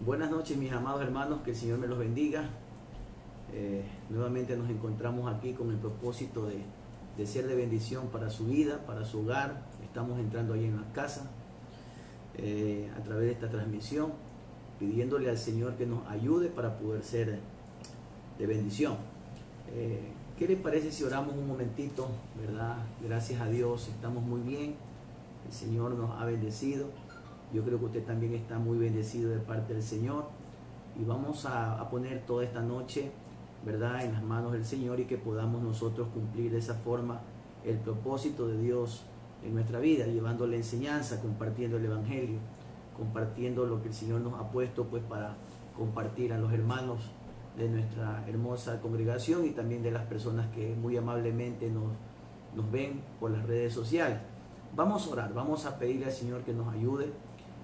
Buenas noches, mis amados hermanos, que el Señor me los bendiga. Nuevamente nos encontramos aquí con el propósito de ser de bendición para su vida, para su hogar. Estamos entrando ahí en la casa a través de esta transmisión, pidiéndole al Señor que nos ayude para poder ser de bendición. ¿Qué les parece si oramos un momentito? ¿Verdad? Gracias a Dios, estamos muy bien. El Señor nos ha bendecido. Yo creo que usted también está muy bendecido de parte del Señor. Y vamos a poner toda esta noche, ¿verdad?, en las manos del Señor, y que podamos nosotros cumplir de esa forma el propósito de Dios en nuestra vida, llevando la enseñanza, compartiendo el Evangelio, compartiendo lo que el Señor nos ha puesto pues para compartir a los hermanos de nuestra hermosa congregación y también de las personas que muy amablemente nos ven por las redes sociales. Vamos a orar, vamos a pedirle al Señor que nos ayude,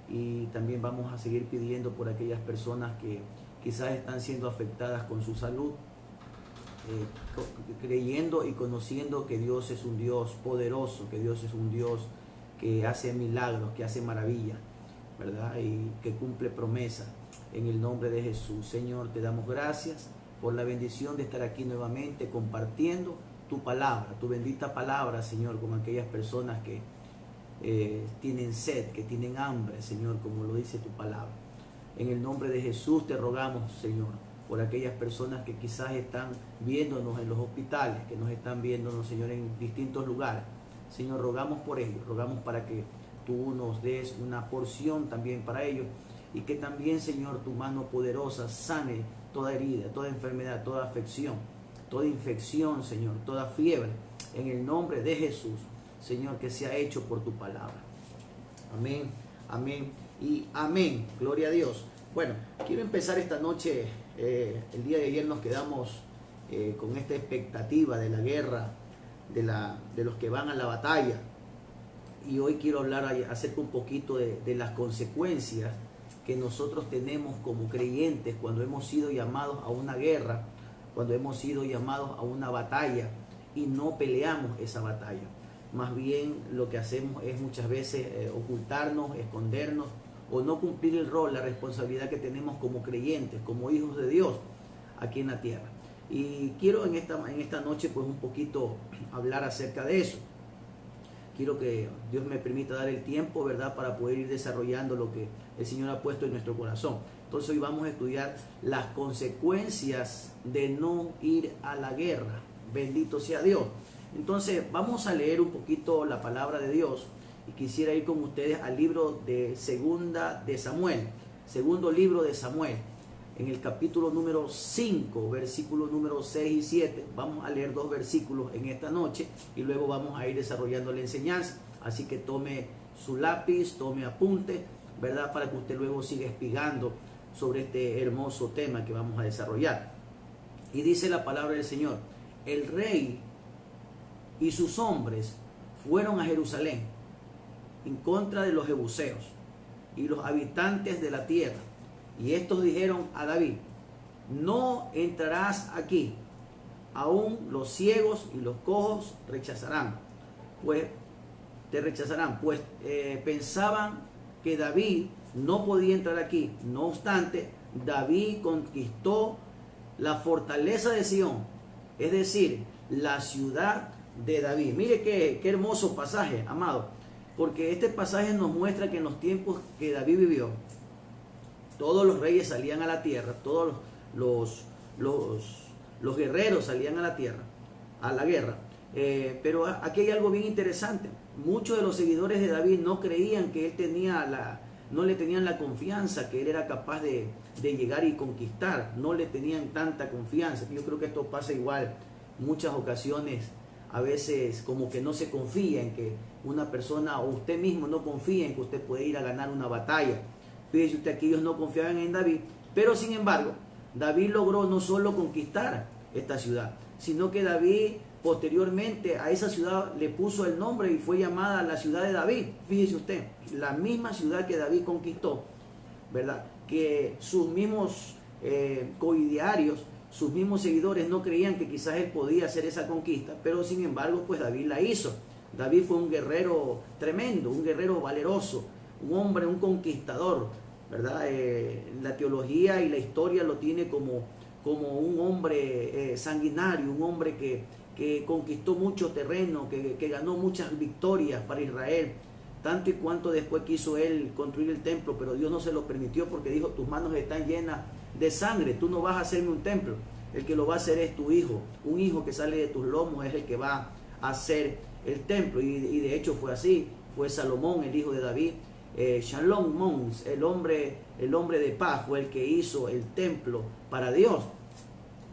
y también vamos a seguir pidiendo por aquellas personas que quizás están siendo afectadas con su salud, creyendo y conociendo que Dios es un Dios poderoso, que Dios es un Dios que hace milagros, que hace maravillas, ¿verdad? Y que cumple promesas. En el nombre de Jesús, Señor, te damos gracias por la bendición de estar aquí nuevamente compartiendo tu palabra, tu bendita palabra, Señor, con aquellas personas que tienen sed, que tienen hambre, Señor, como lo dice tu palabra. En el nombre de Jesús te rogamos, Señor, por aquellas personas que quizás están viéndonos en los hospitales, que nos están viéndonos, Señor, en distintos lugares. Señor, rogamos por ellos, rogamos para que tú nos des una porción también para ellos, y que también, Señor, tu mano poderosa sane toda herida, toda enfermedad, toda afección, toda infección, Señor, toda fiebre, en el nombre de Jesús, Señor, que sea hecho por tu palabra. Amén, amén y amén. Gloria a Dios. Bueno, quiero empezar esta noche. El día de ayer nos quedamos con esta expectativa de la guerra, de los que van a la batalla. Y hoy quiero hablar acerca un poquito de las consecuencias que nosotros tenemos como creyentes cuando hemos sido llamados a una guerra, cuando hemos sido llamados a una batalla y no peleamos esa batalla. Más bien lo que hacemos es muchas veces ocultarnos, escondernos o no cumplir el rol, la responsabilidad que tenemos como creyentes, como hijos de Dios aquí en la tierra. Y quiero en esta noche pues un poquito hablar acerca de eso. Quiero que Dios me permita dar el tiempo, ¿verdad?, para poder ir desarrollando lo que el Señor ha puesto en nuestro corazón. Entonces hoy vamos a estudiar las consecuencias de no ir a la guerra. Bendito sea Dios. Entonces vamos a leer un poquito la palabra de Dios, y quisiera ir con ustedes al libro de Segunda de Samuel, segundo libro de Samuel, en el capítulo número 5, versículos número 6 y 7. Vamos a leer 2 versículos en esta noche y luego vamos a ir desarrollando la enseñanza. Así que tome su lápiz, tome apunte, ¿verdad?, para que usted luego siga espigando sobre este hermoso tema que vamos a desarrollar. Y dice la palabra del Señor: el rey y sus hombres fueron a Jerusalén en contra de los jebuseos y los habitantes de la tierra. Y estos dijeron a David: no entrarás aquí, aún los ciegos y los cojos rechazarán, pues te rechazarán, pues pensaban que David no podía entrar aquí. No obstante, David conquistó la fortaleza de Sión, es decir, la ciudad de David. Mire qué hermoso pasaje, amado, porque este pasaje nos muestra que en los tiempos que David vivió, todos los reyes salían a la tierra, todos los guerreros salían a la tierra, a la guerra. Pero aquí hay algo bien interesante. Muchos de los seguidores de David no creían que él no le tenían la confianza que él era capaz de llegar y conquistar. No le tenían tanta confianza. Yo creo que esto pasa igual muchas ocasiones. A veces como que no se confía en que una persona, o usted mismo no confía en que usted puede ir a ganar una batalla. Fíjese usted que ellos no confiaban en David, pero sin embargo, David logró no solo conquistar esta ciudad, sino que David posteriormente a esa ciudad le puso el nombre y fue llamada la ciudad de David. Fíjese usted, la misma ciudad que David conquistó, ¿verdad?, que sus mismos coidearios, sus mismos seguidores no creían que quizás él podía hacer esa conquista, pero sin embargo, pues David la hizo. David fue un guerrero tremendo, un guerrero valeroso, un hombre, un conquistador, ¿verdad? La teología y la historia lo tiene como un hombre sanguinario, un hombre que conquistó mucho terreno, que ganó muchas victorias para Israel, tanto y cuanto después quiso él construir el templo, pero Dios no se lo permitió porque dijo: tus manos están llenas de sangre, tú no vas a hacerme un templo, el que lo va a hacer es tu hijo, un hijo que sale de tus lomos es el que va a hacer el templo. Y de hecho fue así, fue Salomón, el hijo de David, Shalom Mons, el hombre de paz, fue el que hizo el templo para Dios.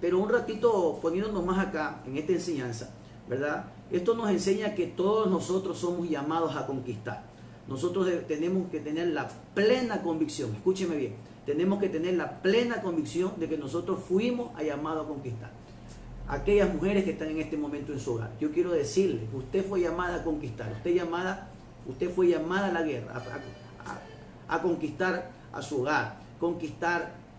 Pero un ratito poniéndonos más acá en esta enseñanza, ¿verdad? Esto nos enseña que todos nosotros somos llamados a conquistar. Nosotros tenemos que tener la plena convicción, escúcheme bien, tenemos que tener la plena convicción de que nosotros fuimos llamados a conquistar. Aquellas mujeres que están en este momento en su hogar, yo quiero decirles, usted fue llamada a conquistar, usted fue llamada a la guerra, a conquistar a su hogar,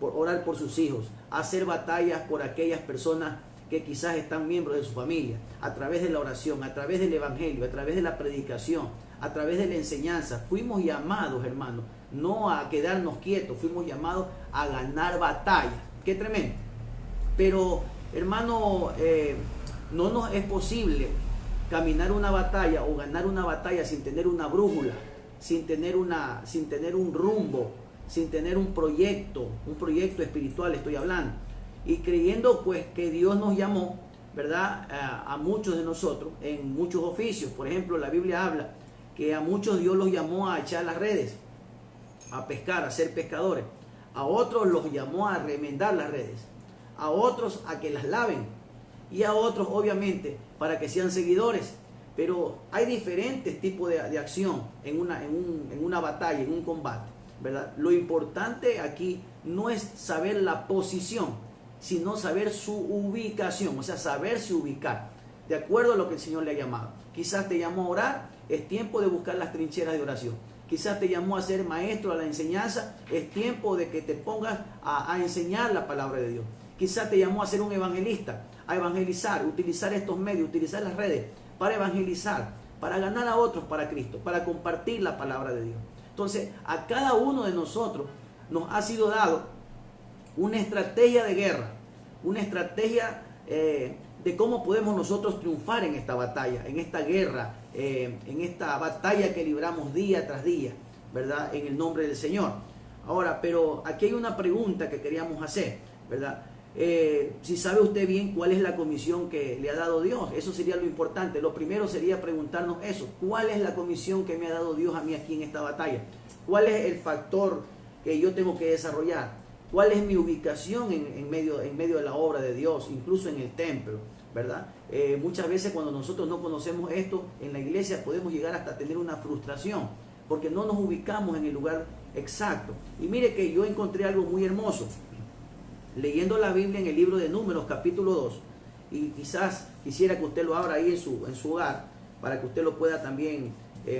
orar por sus hijos, hacer batallas por aquellas personas que quizás están miembros de su familia, a través de la oración, a través del evangelio, a través de la predicación, a través de la enseñanza. Fuimos llamados, hermanos, no a quedarnos quietos, fuimos llamados a ganar batallas. Qué tremendo. Pero, hermano, no nos es posible caminar una batalla o ganar una batalla sin tener una brújula, sin tener un rumbo, sin tener un proyecto espiritual, estoy hablando. Y creyendo pues que Dios nos llamó, ¿verdad? A muchos de nosotros en muchos oficios. Por ejemplo, la Biblia habla que a muchos Dios los llamó a echar las redes, a pescar, a ser pescadores. A otros los llamó a remendar las redes, a otros a que las laven, y a otros obviamente para que sean seguidores. Pero hay diferentes tipos de acción en una batalla, en un combate, ¿verdad? Lo importante aquí no es saber la posición, sino saber su ubicación, o sea, saberse ubicar de acuerdo a lo que el Señor le ha llamado. Quizás te llamó a orar, es tiempo de buscar las trincheras de oración. Quizás te llamó a ser maestro a la enseñanza, es tiempo de que te pongas a enseñar la palabra de Dios. Quizás te llamó a ser un evangelista, a evangelizar, utilizar estos medios, utilizar las redes para evangelizar, para ganar a otros para Cristo, para compartir la palabra de Dios. Entonces, a cada uno de nosotros nos ha sido dado una estrategia de guerra, una estrategia de cómo podemos nosotros triunfar en esta batalla, en esta guerra, en esta batalla que libramos día tras día, ¿verdad? En el nombre del Señor. Ahora, pero aquí hay una pregunta que queríamos hacer, ¿verdad? Si sabe usted bien cuál es la comisión que le ha dado Dios, eso sería lo importante. Lo primero sería preguntarnos eso: ¿cuál es la comisión que me ha dado Dios a mí aquí en esta batalla? ¿Cuál es el factor que yo tengo que desarrollar? ¿Cuál es mi ubicación en medio de la obra de Dios, incluso en el templo, ¿verdad? Muchas veces cuando nosotros no conocemos esto en la iglesia podemos llegar hasta tener una frustración porque no nos ubicamos en el lugar exacto. Y mire que yo encontré algo muy hermoso leyendo la Biblia en el libro de Números capítulo 2, y quizás quisiera que usted lo abra ahí en su hogar para que usted lo pueda también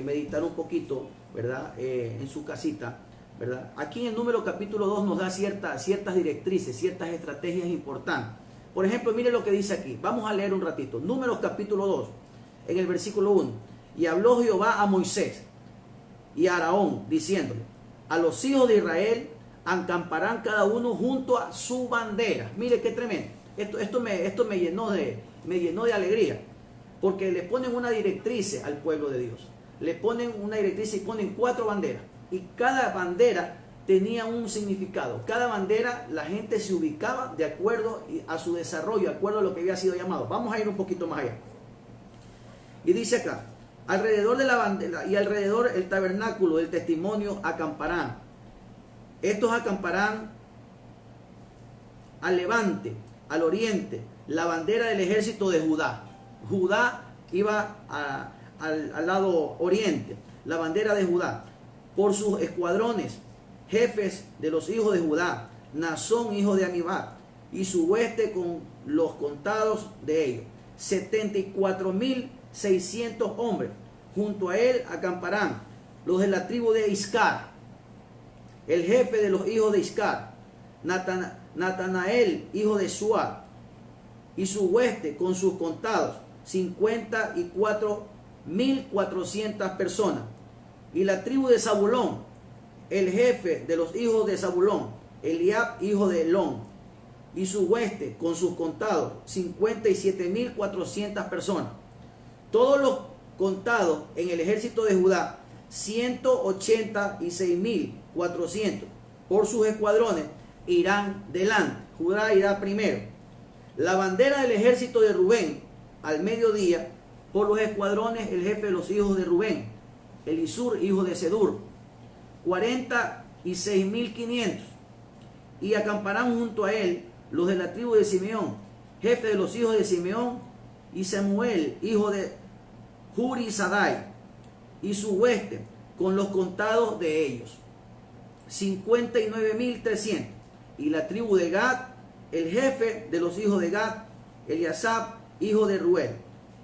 meditar un poquito, ¿verdad? En su casita, ¿verdad? Aquí en el Números capítulo 2 nos da ciertas directrices, ciertas estrategias importantes. Por ejemplo, mire lo que dice aquí. Vamos a leer un ratito. Números capítulo 2, en el versículo 1. Y habló Jehová a Moisés y a Aarón, diciéndole: a los hijos de Israel acamparán cada uno junto a su bandera. Mire qué tremendo. Esto me llenó de alegría, porque le ponen una directriz al pueblo de Dios. Le ponen una directriz y ponen 4 banderas. Y cada bandera tenía un significado. Cada bandera la gente se ubicaba de acuerdo a su desarrollo, de acuerdo a lo que había sido llamado. Vamos a ir un poquito más allá. Y dice acá: alrededor de la bandera y alrededor el tabernáculo del testimonio acamparán. Estos acamparán al levante, al oriente, la bandera del ejército de Judá. Judá iba al lado oriente, la bandera de Judá. Por sus escuadrones, jefes de los hijos de Judá, Nazón, hijo de Amibad, y su hueste con los contados de ellos, 74,600 hombres. Junto a él acamparán los de la tribu de Iscar, el jefe de los hijos de Iscar, Natanael, hijo de Suar, y su hueste con sus contados, 54,400 personas. Y la tribu de Zabulón, el jefe de los hijos de Zabulón, Eliab, hijo de Elón, y su hueste con sus contados, 57.400 personas. Todos los contados en el ejército de Judá, 186.400. Por sus escuadrones irán delante. Judá irá primero. La bandera del ejército de Rubén, al mediodía, por los escuadrones, el jefe de los hijos de Rubén, Elisur, hijo de Sedur, 46.500. Y acamparán junto a él los de la tribu de Simeón, jefe de los hijos de Simeón, y Samuel, hijo de Jurisadai, y su hueste, con los contados de ellos, 59.300. Y la tribu de Gad, el jefe de los hijos de Gad, Eliasab, hijo de Ruel,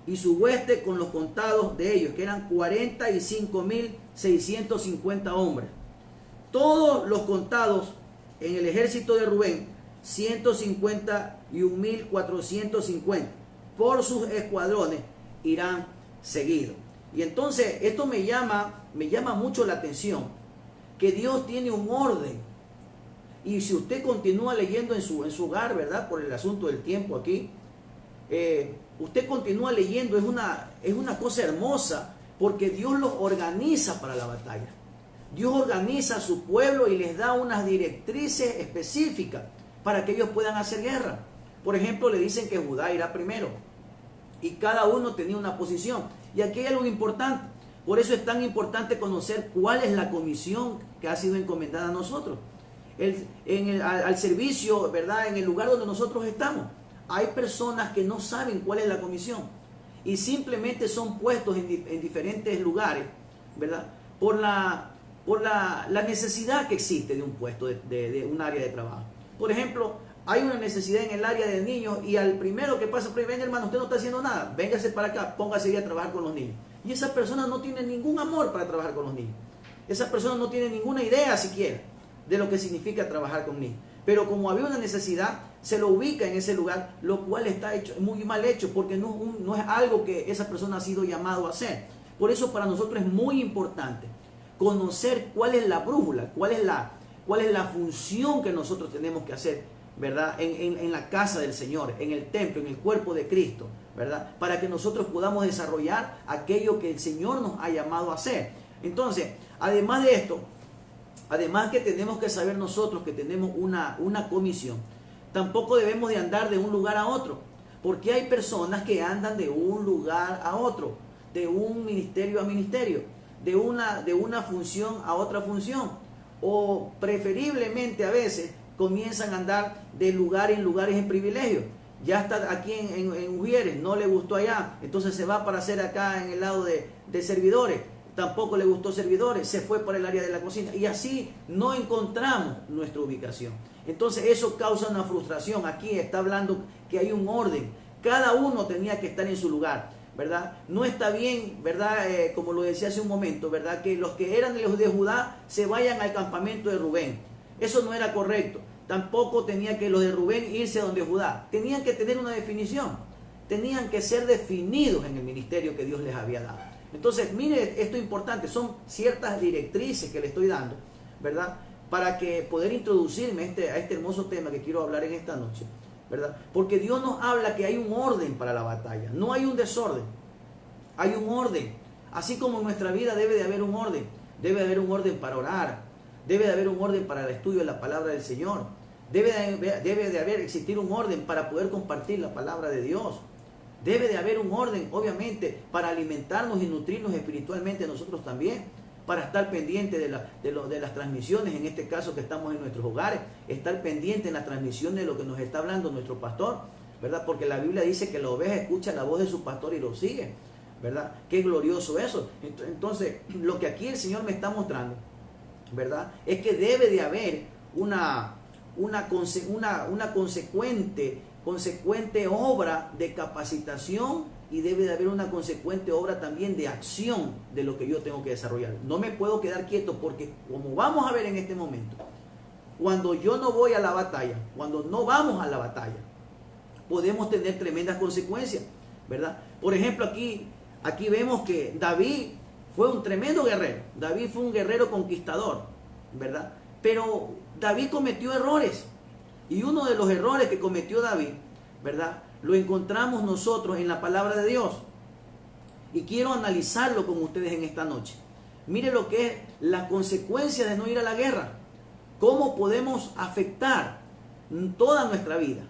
y su hueste con los contados de ellos, que eran 45.650 hombres. Todos los contados en el ejército de Rubén, 151.450. Por sus escuadrones irán seguidos. Y entonces esto me llama mucho la atención, que Dios tiene un orden. Y si usted continúa leyendo en su hogar, ¿verdad? Por el asunto del tiempo aquí, usted continúa leyendo, es una cosa hermosa, porque Dios los organiza para la batalla. Dios organiza a su pueblo y les da unas directrices específicas para que ellos puedan hacer guerra. Por ejemplo, le dicen que Judá irá primero y cada uno tenía una posición. Y aquí hay algo importante. Por eso es tan importante conocer cuál es la comisión que ha sido encomendada a nosotros. Al servicio, ¿verdad? En el lugar donde nosotros estamos. Hay personas que no saben cuál es la comisión y simplemente son puestos en diferentes lugares, ¿verdad? Por la necesidad que existe de un puesto, de un área de trabajo. Por ejemplo, hay una necesidad en el área de niños y al primero que pasa, venga hermano, usted no está haciendo nada, véngase para acá, póngase a trabajar con los niños. Y esa persona no tiene ningún amor para trabajar con los niños. Esa persona no tiene ninguna idea siquiera de lo que significa trabajar con niños. Pero como había una necesidad, se lo ubica en ese lugar, lo cual está hecho, muy mal hecho, porque no es algo que esa persona ha sido llamado a hacer. Por eso para nosotros es muy importante conocer cuál es la brújula, cuál es la función que nosotros tenemos que hacer, ¿verdad? En la casa del Señor, en el templo, en el cuerpo de Cristo, ¿verdad? Para que nosotros podamos desarrollar aquello que el Señor nos ha llamado a hacer. Entonces, además de esto, además que tenemos que saber nosotros que tenemos una comisión, tampoco debemos de andar de un lugar a otro, porque hay personas que andan de un lugar a otro, de un ministerio a ministerio, de una función a otra función, o preferiblemente a veces comienzan a andar de lugar en lugares en privilegio. Ya está aquí en Ujieres, no le gustó allá, entonces se va para hacer acá en el lado de servidores, tampoco le gustó servidores, se fue por el área de la cocina, y así no encontramos nuestra ubicación. Entonces eso causa una frustración. Aquí está hablando que hay un orden, cada uno tenía que estar en su lugar, ¿verdad? No está bien, ¿verdad? Como lo decía hace un momento, ¿verdad? Que los que eran de los de Judá se vayan al campamento de Rubén. Eso no era correcto. Tampoco tenía que los de Rubén irse a donde Judá. Tenían que tener una definición. Tenían que ser definidos en el ministerio que Dios les había dado. Entonces, mire, esto es importante. Son ciertas directrices que le estoy dando, ¿verdad? Para que poder introducirme a este hermoso tema que quiero hablar en esta noche, ¿verdad? Porque Dios nos habla que hay un orden para la batalla. No hay un desorden. Hay un orden. Así como en nuestra vida debe de haber un orden. Debe de haber un orden para orar. Debe de haber un orden para el estudio de la palabra del Señor. Debe de existir un orden para poder compartir la palabra de Dios. Debe de haber un orden, obviamente, para alimentarnos y nutrirnos espiritualmente nosotros también. Para estar pendiente de las transmisiones, en este caso que estamos en nuestros hogares. Estar pendiente en la transmisión de lo que nos está hablando nuestro pastor, ¿verdad? Porque la Biblia dice que la oveja escucha la voz de su pastor y lo sigue, ¿verdad? Qué glorioso eso. Entonces, lo que aquí el Señor me está mostrando, ¿verdad? Es que debe de haber una consecuente obra de capacitación y debe de haber una consecuente obra también de acción de lo que yo tengo que desarrollar. No me puedo quedar quieto porque, como vamos a ver en este momento, cuando yo no voy a la batalla, cuando no vamos a la batalla, podemos tener tremendas consecuencias, ¿verdad? Por ejemplo, aquí vemos que David fue un tremendo guerrero. David fue un guerrero conquistador. ¿verdad? Pero David cometió errores. Y uno de los errores que cometió David, ¿verdad?, lo encontramos nosotros en la palabra de Dios. Y quiero analizarlo con ustedes en esta noche. Mire lo que es la consecuencia de no ir a la guerra. Cómo podemos afectar toda nuestra vida,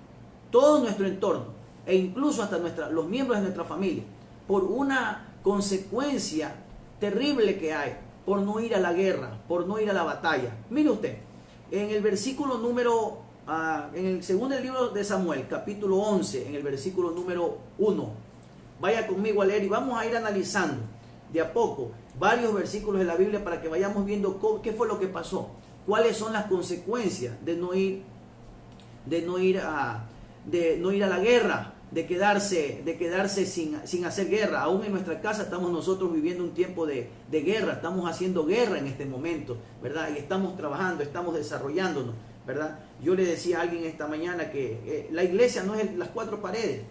todo nuestro entorno, e incluso hasta los miembros de nuestra familia, por una consecuencia terrible que hay por no ir a la guerra, por no ir a la batalla. Mire usted, en el versículo número, en el segundo libro de Samuel, capítulo 11, en el versículo número 1, vaya conmigo a leer y vamos a ir analizando de a poco varios versículos de la Biblia para que vayamos viendo qué fue lo que pasó, cuáles son las consecuencias de no ir a la guerra, de quedarse sin hacer guerra. Aún en nuestra casa estamos nosotros viviendo un tiempo de guerra, estamos haciendo guerra en este momento, ¿verdad? Y estamos trabajando, estamos desarrollándonos, ¿verdad? Yo le decía a alguien esta mañana que la iglesia no es las cuatro paredes,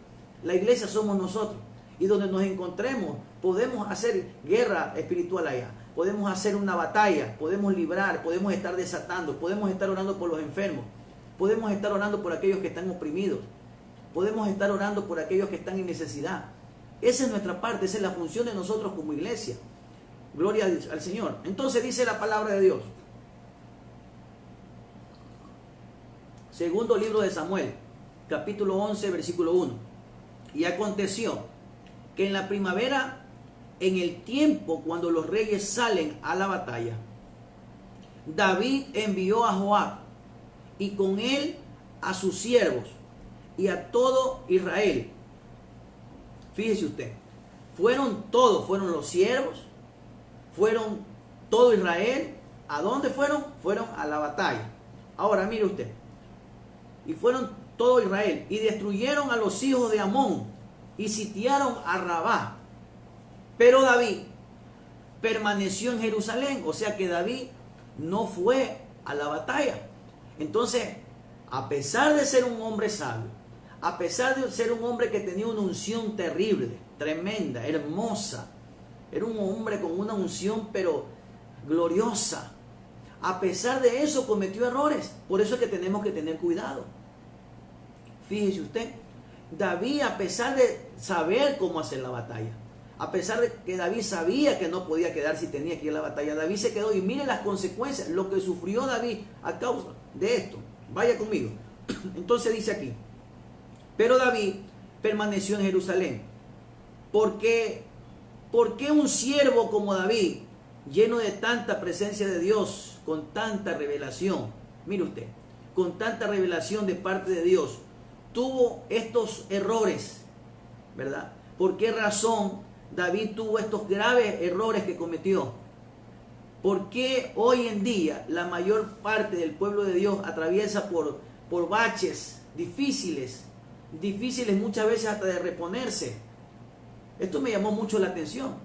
la iglesia somos nosotros. Y donde nos encontremos, podemos hacer guerra espiritual allá, podemos hacer una batalla, podemos librar, podemos estar desatando, podemos estar orando por los enfermos, podemos estar orando por aquellos que están oprimidos, podemos estar orando por aquellos que están en necesidad. Esa es nuestra parte, esa es la función de nosotros como iglesia. Gloria al Señor. Entonces dice la palabra de Dios. Segundo libro de Samuel, capítulo 11, versículo 1. Y aconteció que en la primavera, en el tiempo cuando los reyes salen a la batalla, David envió a Joab y con él a sus siervos y a todo Israel. Fíjese usted, fueron los siervos, fueron todo Israel. ¿A dónde fueron? Fueron a la batalla. Ahora mire usted, y fueron todo Israel y destruyeron a los hijos de Amón y sitiaron a Rabá. Pero David permaneció en Jerusalén, o sea que David no fue a la batalla. Entonces, a pesar de ser un hombre sabio, a pesar de ser un hombre que tenía una unción terrible, tremenda, hermosa, era un hombre con una unción pero gloriosa, a pesar de eso cometió errores. Por eso es que tenemos que tener cuidado. Fíjese usted, David, a pesar de saber cómo hacer la batalla, a pesar de que David sabía que no podía quedar si tenía que ir a la batalla, David se quedó. Y mire las consecuencias, lo que sufrió David a causa de esto. Vaya conmigo. Entonces dice aquí, pero David permaneció en Jerusalén. ¿Por qué un siervo como David, lleno de tanta presencia de Dios, con tanta revelación, mire usted, con tanta revelación de parte de Dios, tuvo estos errores, ¿verdad? ¿Por qué razón David tuvo estos graves errores que cometió? ¿Por qué hoy en día la mayor parte del pueblo de Dios atraviesa por baches difíciles muchas veces hasta de reponerse? Esto me llamó mucho la atención.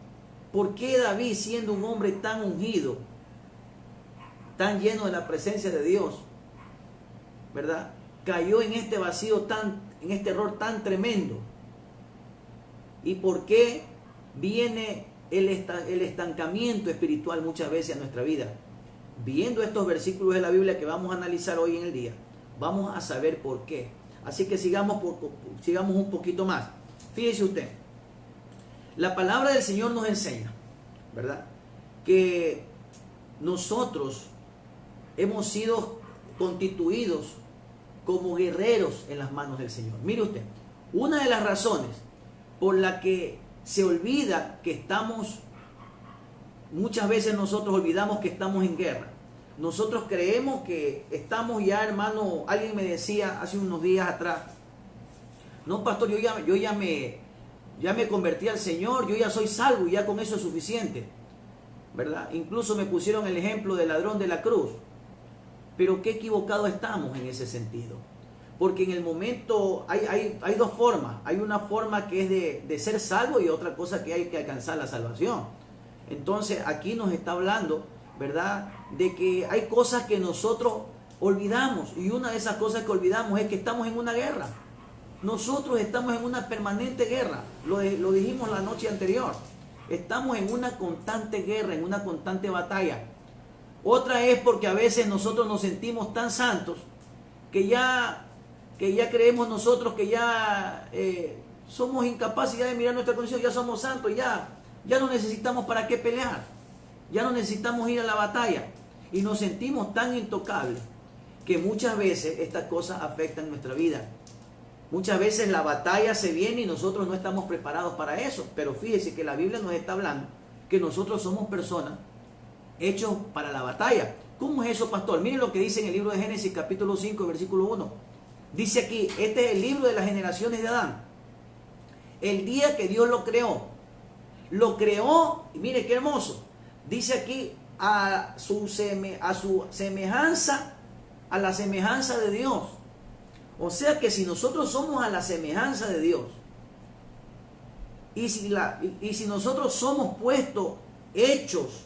¿Por qué David, siendo un hombre tan ungido, tan lleno de la presencia de Dios, ¿verdad?, cayó en este vacío en este error tan tremendo? ¿Y por qué viene el estancamiento espiritual muchas veces a nuestra vida? Viendo estos versículos de la Biblia que vamos a analizar hoy en el día, vamos a saber por qué. Así que sigamos un poquito más. Fíjese usted, la palabra del Señor nos enseña, ¿verdad?, que nosotros hemos sido constituidos como guerreros en las manos del Señor. Mire usted, una de las razones por la que se olvida que estamos, muchas veces nosotros olvidamos que estamos en guerra. Nosotros creemos que estamos ya, hermano. Alguien me decía hace unos días atrás, no, pastor, yo ya me convertí al Señor, yo ya soy salvo y ya con eso es suficiente, ¿verdad? Incluso me pusieron el ejemplo del ladrón de la cruz. Pero qué equivocado estamos en ese sentido. Porque en el momento hay dos formas. Hay una forma que es de ser salvo y otra cosa que hay que alcanzar la salvación. Entonces aquí nos está hablando, ¿verdad?, de que hay cosas que nosotros olvidamos. Y una de esas cosas que olvidamos es que estamos en una guerra. Nosotros estamos en una permanente guerra. Lo dijimos la noche anterior. Estamos en una constante guerra, en una constante batalla. Otra es porque a veces nosotros nos sentimos tan santos que ya creemos nosotros que ya somos incapaces ya de mirar nuestra condición, ya somos santos, ya no necesitamos para qué pelear, ya no necesitamos ir a la batalla y nos sentimos tan intocables que muchas veces estas cosas afectan nuestra vida. Muchas veces la batalla se viene y nosotros no estamos preparados para eso, pero fíjese que la Biblia nos está hablando que nosotros somos personas hechos para la batalla. ¿Cómo es eso, pastor? Miren lo que dice en el libro de Génesis capítulo 5, versículo 1. Dice aquí, este es el libro de las generaciones de Adán. El día que Dios lo creó, y mire qué hermoso, dice aquí a su semejanza, a la semejanza de Dios. O sea que si nosotros somos a la semejanza de Dios, y si nosotros somos puestos, hechos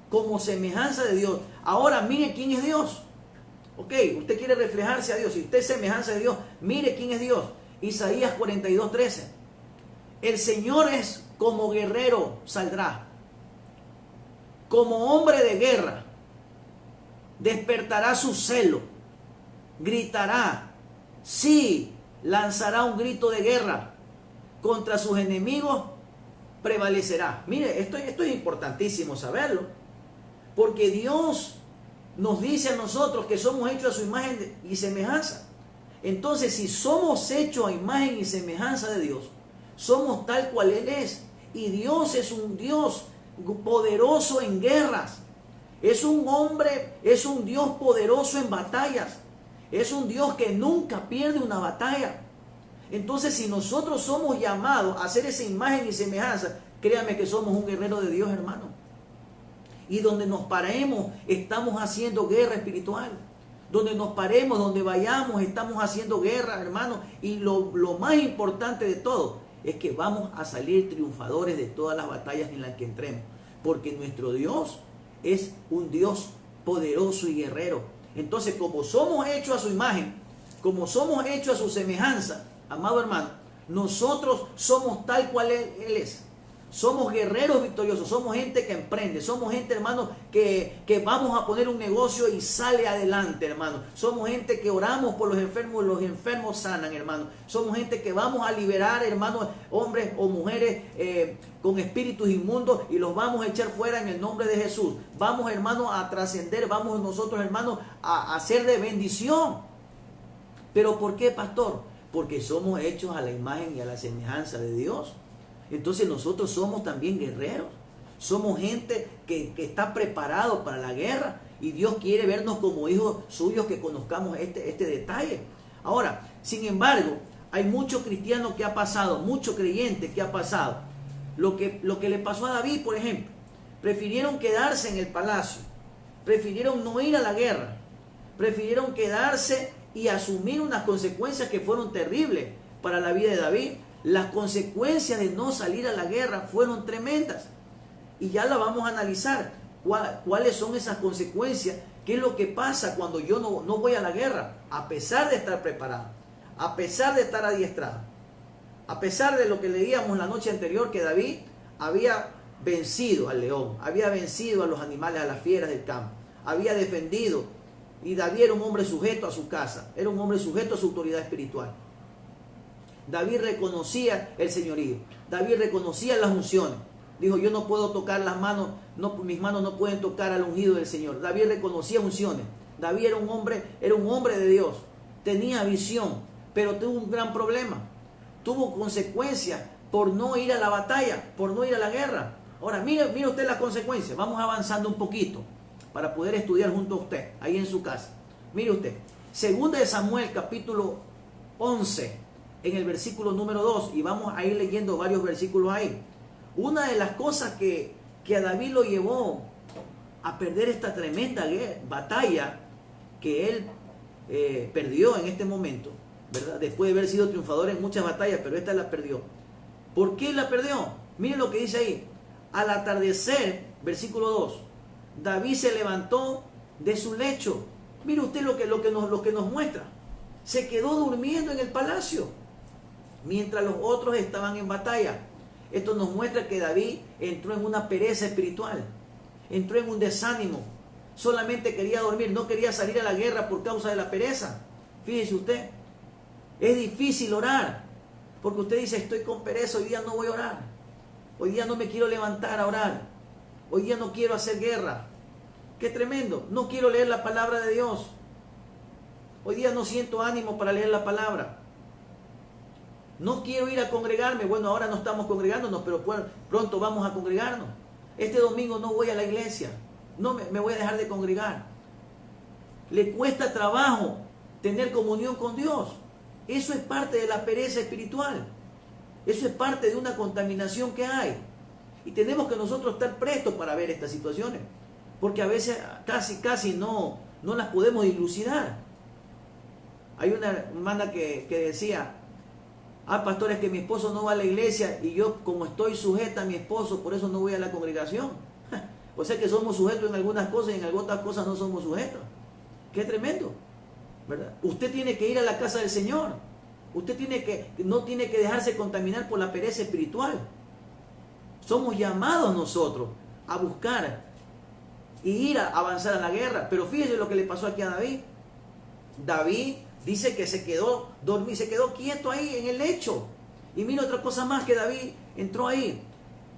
como semejanza de Dios, ahora mire quién es Dios. Ok, usted quiere reflejarse a Dios, si usted es semejanza de Dios, mire quién es Dios. Isaías 42:13. El Señor es como guerrero saldrá, como hombre de guerra, despertará su celo, gritará, sí, lanzará un grito de guerra, contra sus enemigos prevalecerá. Mire, esto es importantísimo saberlo, porque Dios nos dice a nosotros que somos hechos a su imagen y semejanza. Entonces, si somos hechos a imagen y semejanza de Dios, somos tal cual Él es. Y Dios es un Dios poderoso en guerras. Es un Dios poderoso en batallas. Es un Dios que nunca pierde una batalla. Entonces, si nosotros somos llamados a hacer esa imagen y semejanza, créame que somos un guerrero de Dios, hermano. Y donde nos paremos, estamos haciendo guerra espiritual. Donde nos paremos, donde vayamos, estamos haciendo guerra, hermano. Y lo más importante de todo es que vamos a salir triunfadores de todas las batallas en las que entremos. Porque nuestro Dios es un Dios poderoso y guerrero. Entonces, como somos hechos a su imagen, como somos hechos a su semejanza, amado hermano, nosotros somos tal cual Él es. Somos guerreros victoriosos, somos gente que emprende, somos gente, hermano, que vamos a poner un negocio y sale adelante, hermano. Somos gente que oramos por los enfermos sanan, hermano. Somos gente que vamos a liberar, hermano, hombres o mujeres con espíritus inmundos y los vamos a echar fuera en el nombre de Jesús. Vamos, hermano, a trascender, vamos nosotros, hermano, a ser de bendición. ¿Pero por qué, pastor? Porque somos hechos a la imagen y a la semejanza de Dios. Entonces nosotros somos también guerreros, somos gente que está preparado para la guerra y Dios quiere vernos como hijos suyos que conozcamos este detalle. Ahora, sin embargo, hay muchos cristianos que ha pasado, muchos creyentes que ha pasado. Lo que le pasó a David, por ejemplo, prefirieron quedarse en el palacio, prefirieron no ir a la guerra, prefirieron quedarse y asumir unas consecuencias que fueron terribles para la vida de David. Las consecuencias de no salir a la guerra fueron tremendas. Y ya la vamos a analizar. ¿Cuáles son esas consecuencias? ¿Qué es lo que pasa cuando yo no voy a la guerra? A pesar de estar preparado, a pesar de estar adiestrado, a pesar de lo que leíamos la noche anterior, que David había vencido al león, había vencido a los animales, a las fieras del campo, había defendido. Y David era un hombre sujeto a su casa, era un hombre sujeto a su autoridad espiritual. David reconocía el señorío, David reconocía las unciones. Dijo, yo no puedo tocar las manos, mis manos no pueden tocar al ungido del Señor. David reconocía unciones. David era un hombre de Dios, tenía visión, pero tuvo un gran problema. Tuvo consecuencias por no ir a la batalla, por no ir a la guerra. Ahora, mire usted las consecuencias. Vamos avanzando un poquito para poder estudiar junto a usted, ahí en su casa. Mire usted, 2 de Samuel, capítulo 11, en el versículo número 2, y vamos a ir leyendo varios versículos ahí. Una de las cosas que a David lo llevó a perder esta tremenda batalla que él perdió en este momento, ¿verdad? Después de haber sido triunfador en muchas batallas, pero esta la perdió. ¿Por qué la perdió? Miren lo que dice ahí. Al atardecer, versículo 2, David se levantó de su lecho. Mire usted lo que nos muestra. Se quedó durmiendo en el palacio mientras los otros estaban en batalla. Esto nos muestra que David entró en una pereza espiritual, entró en un desánimo, Solamente quería dormir, no quería salir a la guerra por causa de la pereza. Fíjese usted, es difícil orar, porque usted dice, estoy con pereza, hoy día no voy a orar. Hoy día no me quiero levantar a orar. Hoy día no quiero hacer guerra. Qué tremendo, no quiero leer la palabra de Dios. Hoy día no siento ánimo para leer la palabra. No quiero ir a congregarme. Bueno, ahora no estamos congregándonos, pero pronto vamos a congregarnos. Este domingo no voy a la iglesia. No me voy a dejar de congregar. Le cuesta trabajo tener comunión con Dios. Eso es parte de la pereza espiritual. Eso es parte de una contaminación que hay. Y tenemos que nosotros estar prestos para ver estas situaciones. Porque a veces casi no las podemos dilucidar. Hay una hermana que decía, pastor, es que mi esposo no va a la iglesia y yo, como estoy sujeta a mi esposo, por eso no voy a la congregación. O sea que somos sujetos en algunas cosas y en otras cosas no somos sujetos. Qué tremendo, ¿verdad? Usted tiene que ir a la casa del Señor. Usted no tiene que dejarse contaminar por la pereza espiritual. Somos llamados nosotros a buscar y ir a avanzar a la guerra. Pero fíjese lo que le pasó aquí a David. David dice que se quedó dormido, se quedó quieto ahí en el lecho. Y mira otra cosa más, que David entró ahí.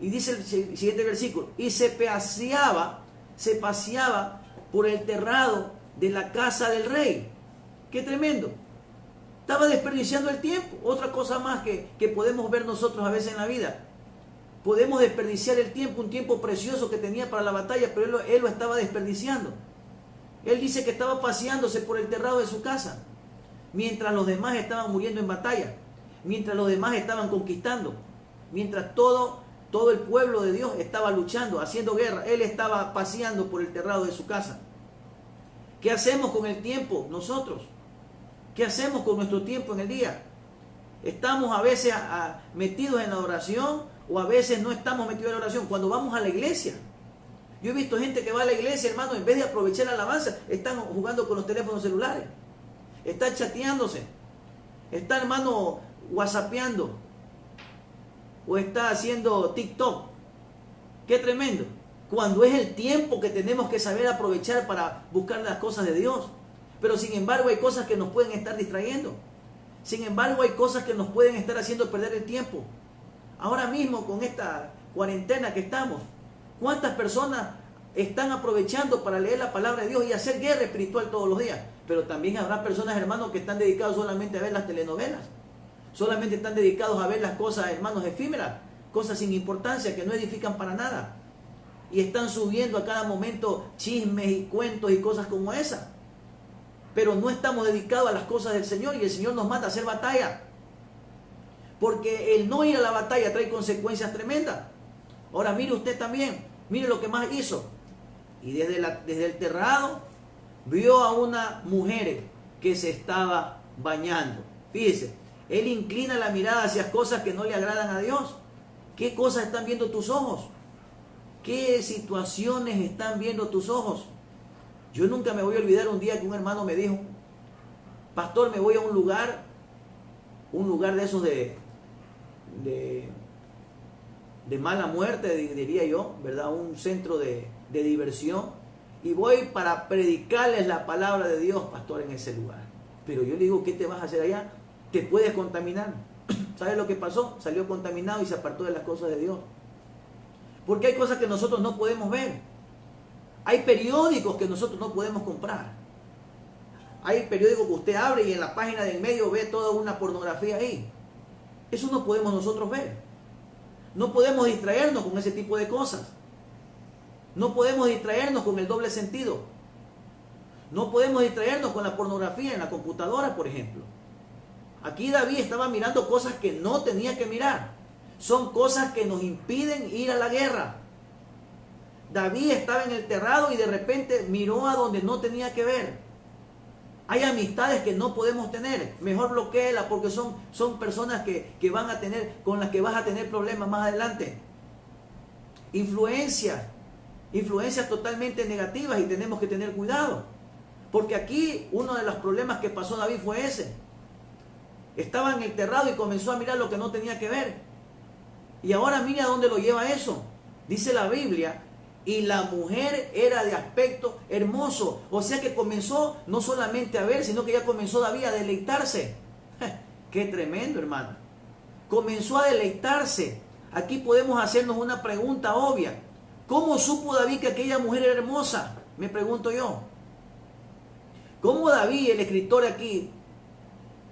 Y dice el siguiente versículo, y se paseaba por el terrado de la casa del rey. Qué tremendo. Estaba desperdiciando el tiempo. Otra cosa más que podemos ver nosotros a veces en la vida. Podemos desperdiciar el tiempo, un tiempo precioso que tenía para la batalla, pero él lo estaba desperdiciando. Él dice que estaba paseándose por el terrado de su casa, mientras los demás estaban muriendo en batalla, mientras los demás estaban conquistando, mientras todo el pueblo de Dios estaba luchando, haciendo guerra. Él estaba paseando por el terrado de su casa. ¿Qué hacemos con el tiempo nosotros? ¿Qué hacemos con nuestro tiempo en el día? Estamos a veces metidos en la oración, o a veces no estamos metidos en la oración. Cuando vamos a la iglesia, yo he visto gente que va a la iglesia, hermano, en vez de aprovechar la alabanza, están jugando con los teléfonos celulares, están chateándose, está, hermano, whatsappeando, o está haciendo TikTok. Qué tremendo. Cuando es el tiempo que tenemos que saber aprovechar para buscar las cosas de Dios. Pero sin embargo hay cosas que nos pueden estar distrayendo. Sin embargo hay cosas que nos pueden estar haciendo perder el tiempo. Ahora mismo con esta cuarentena que estamos, ¿cuántas personas están aprovechando para leer la palabra de Dios y hacer guerra espiritual todos los días? Pero también habrá personas, hermanos, que están dedicados solamente a ver las telenovelas. Solamente están dedicados a ver las cosas, hermanos, efímeras, cosas sin importancia que no edifican para nada. Y están subiendo a cada momento chismes y cuentos y cosas como esas. Pero no estamos dedicados a las cosas del Señor, y el Señor nos manda a hacer batalla. Porque el no ir a la batalla trae consecuencias tremendas. Ahora mire usted también, mire lo que más hizo. Y desde el terrado vio a una mujer que se estaba bañando. Fíjese, él inclina la mirada hacia cosas que no le agradan a Dios. ¿Qué cosas están viendo tus ojos? ¿Qué situaciones están viendo tus ojos? Yo nunca me voy a olvidar un día que un hermano me dijo, pastor, me voy a un lugar de esos de mala muerte, diría yo, ¿verdad? Un centro de diversión, y voy para predicarles la palabra de Dios, pastor, en ese lugar. Pero yo le digo, ¿qué te vas a hacer allá? Te puedes contaminar. ¿Sabes lo que pasó? Salió contaminado y se apartó de las cosas de Dios. Porque hay cosas que nosotros no podemos ver. Hay periódicos que nosotros no podemos comprar. Hay periódicos que usted abre y en la página de en medio ve toda una pornografía ahí. Eso no podemos nosotros ver. No podemos distraernos con ese tipo de cosas. No podemos distraernos con el doble sentido. No podemos distraernos con la pornografía en la computadora, por ejemplo. Aquí David estaba mirando cosas que no tenía que mirar. Son cosas que nos impiden ir a la guerra. David estaba en el terrado y de repente miró a donde no tenía que ver. Hay amistades que no podemos tener. Mejor bloquéela, porque son personas que van a tener, con las que vas a tener problemas más adelante. Influencias totalmente negativas, y tenemos que tener cuidado. Porque aquí uno de los problemas que pasó David fue ese. Estaba en el terrado y comenzó a mirar lo que no tenía que ver. Y ahora mire a dónde lo lleva eso. Dice la Biblia, y la mujer era de aspecto hermoso. O sea que comenzó no solamente a ver, sino que ya comenzó David a deleitarse. Qué tremendo, hermano. Comenzó a deleitarse. Aquí podemos hacernos una pregunta obvia. ¿Cómo supo David que aquella mujer era hermosa? Me pregunto yo. ¿Cómo David, el escritor aquí,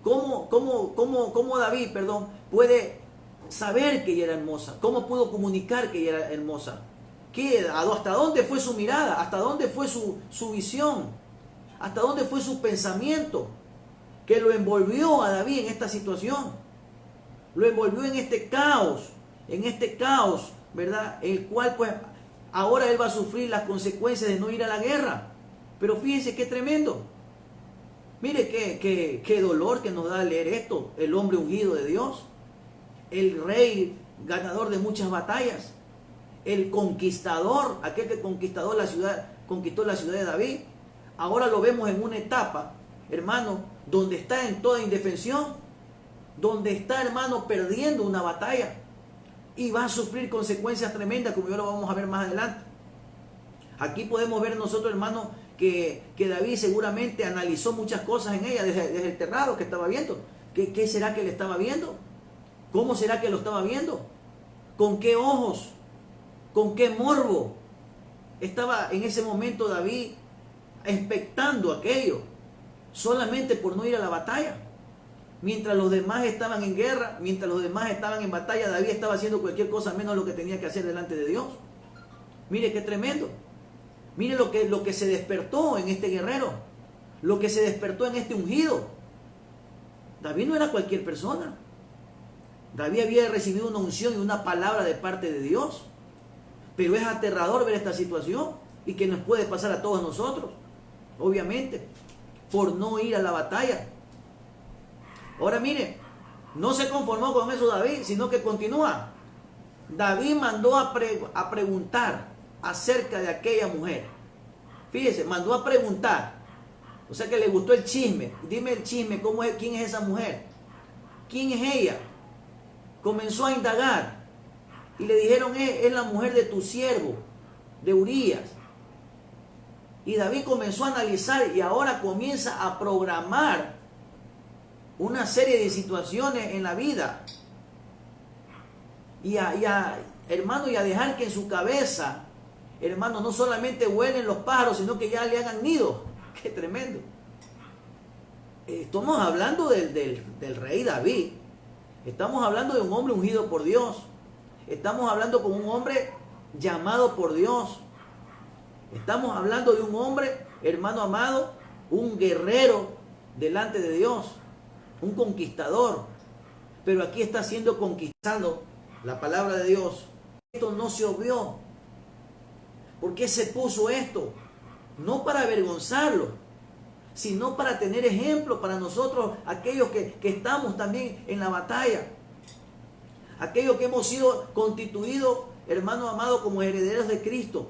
cómo David, puede saber que ella era hermosa? ¿Cómo pudo comunicar que ella era hermosa? ¿Hasta dónde fue su mirada? ¿Hasta dónde fue su visión? ¿Hasta dónde fue su pensamiento que lo envolvió a David en esta situación? Lo envolvió en este caos, ¿verdad? El cual pues ahora él va a sufrir las consecuencias de no ir a la guerra. Pero fíjense qué tremendo. Mire qué dolor que nos da leer esto. El hombre ungido de Dios, el rey ganador de muchas batallas, el conquistador, aquel que conquistó la ciudad de David. Ahora lo vemos en una etapa, hermano, donde está en toda indefensión, donde está, hermano, perdiendo una batalla y va a sufrir consecuencias tremendas, como ya lo vamos a ver más adelante. Aquí podemos ver nosotros, hermano, que David seguramente analizó muchas cosas en ella desde el terrado que estaba viendo. ¿Qué será que le estaba viendo? ¿Cómo será que lo estaba viendo? ¿Con qué ojos? ¿Con qué morbo estaba en ese momento David expectando aquello? Solamente por no ir a la batalla. Mientras los demás estaban en guerra, mientras los demás estaban en batalla, David estaba haciendo cualquier cosa menos lo que tenía que hacer delante de Dios. Mire qué tremendo. Mire lo que se despertó en este guerrero, lo que se despertó en este ungido. David no era cualquier persona. David había recibido una unción y una palabra de parte de Dios. Pero es aterrador ver esta situación y que nos puede pasar a todos nosotros, obviamente, por no ir a la batalla. Ahora mire, no se conformó con eso David, sino que continúa. David mandó a preguntar acerca de aquella mujer. Fíjese, mandó a preguntar. O sea que le gustó el chisme. Dime el chisme, ¿quién es esa mujer? ¿Quién es ella? Comenzó a indagar. Y le dijeron, es la mujer de tu siervo, de Urías. Y David comenzó a analizar y ahora comienza a programar una serie de situaciones en la vida. Hermano, y a dejar que en su cabeza, hermano, no solamente vuelen los pájaros, sino que ya le hagan nido. ¡Qué tremendo! Estamos hablando del rey David. Estamos hablando de un hombre ungido por Dios. Estamos hablando con un hombre llamado por Dios. Estamos hablando de un hombre, hermano amado, un guerrero delante de Dios, un conquistador. Pero aquí está siendo conquistado la palabra de Dios. Esto no se obvió. ¿Por qué se puso esto? No para avergonzarlo, sino para tener ejemplo para nosotros, aquellos que estamos también en la batalla. Aquellos que hemos sido constituidos, hermano amado, como herederos de Cristo.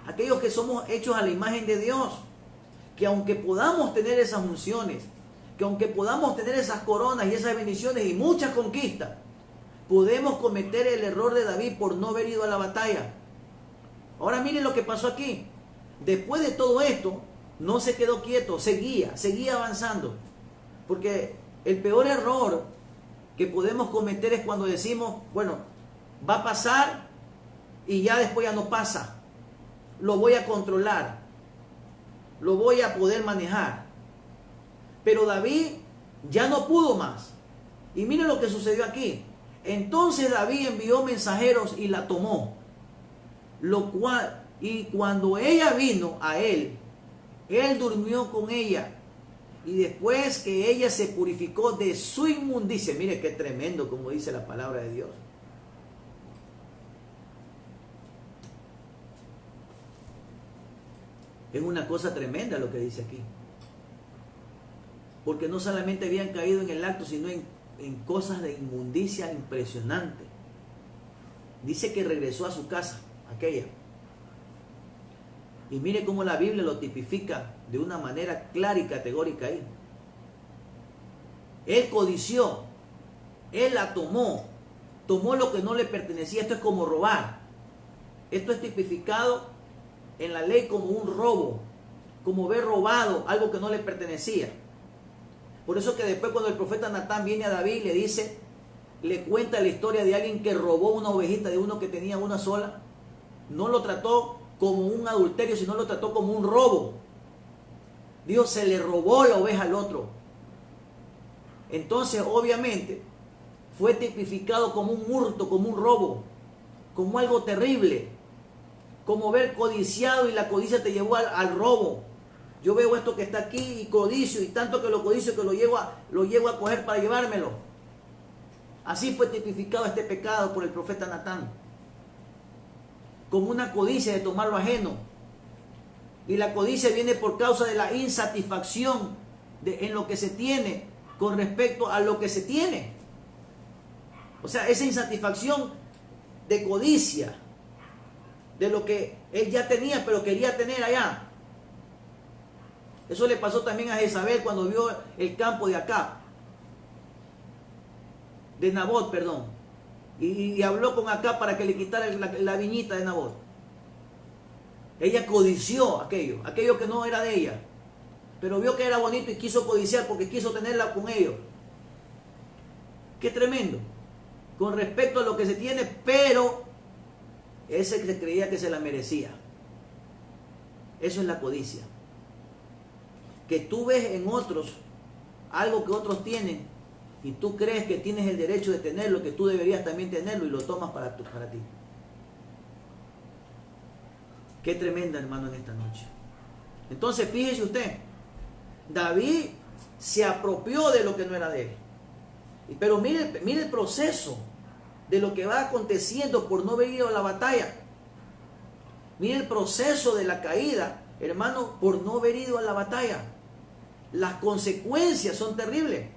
Aquellos que somos hechos a la imagen de Dios. Que aunque podamos tener esas unciones, que aunque podamos tener esas coronas y esas bendiciones y muchas conquistas, podemos cometer el error de David por no haber ido a la batalla. Ahora miren lo que pasó aquí. Después de todo esto, no se quedó quieto, seguía avanzando. Porque el peor error que podemos cometer es cuando decimos, bueno, va a pasar y ya después ya no pasa. Lo voy a controlar, lo voy a poder manejar. Pero David ya no pudo más. Y miren lo que sucedió aquí. Entonces David envió mensajeros y la tomó. Y cuando ella vino a él durmió con ella. Y después que ella se purificó de su inmundicia. Mire qué tremendo, como dice la palabra de Dios. Es una cosa tremenda lo que dice aquí. Porque no solamente habían caído en el acto, sino en cosas de inmundicia impresionante. Dice que regresó a su casa, aquella. Y mire cómo la Biblia lo tipifica de una manera clara y categórica ahí. Él codició, él la tomó lo que no le pertenecía. Esto es como robar. Esto es tipificado en la ley como un robo, como haber robado algo que no le pertenecía. Por eso que después cuando el profeta Natán viene a David y le dice, le cuenta la historia de alguien que robó una ovejita de uno que tenía una sola, no lo trató como un adulterio, sino lo trató como un robo. Dios se le robó la oveja al otro. Entonces, obviamente, fue tipificado como un hurto, como un robo, como algo terrible, como ver codiciado y la codicia te llevó al robo. Yo veo esto que está aquí y codicio, y tanto que lo codicio que lo llevo a coger para llevármelo. Así fue tipificado este pecado por el profeta Natán, como una codicia de tomar lo ajeno. Y la codicia viene por causa de la insatisfacción en lo que se tiene con respecto a lo que se tiene. O sea, esa insatisfacción de codicia, de lo que él ya tenía, pero quería tener allá. Eso le pasó también a Jezabel cuando vio el campo de Acab, de Nabot, perdón. Y habló con Acab para que le quitara la viñita de Nabot. Ella codició aquello que no era de ella. Pero vio que era bonito y quiso codiciar porque quiso tenerla con ellos. Qué tremendo. Con respecto a lo que se tiene, pero ese que creía que se la merecía. Eso es la codicia. Que tú ves en otros algo que otros tienen y tú crees que tienes el derecho de tenerlo, que tú deberías también tenerlo y lo tomas para ti. Qué tremenda, hermano, en esta noche. Entonces, fíjese usted, David se apropió de lo que no era de él. Pero mire el proceso de lo que va aconteciendo por no haber ido a la batalla. Mire el proceso de la caída, hermano, por no haber ido a la batalla. Las consecuencias son terribles.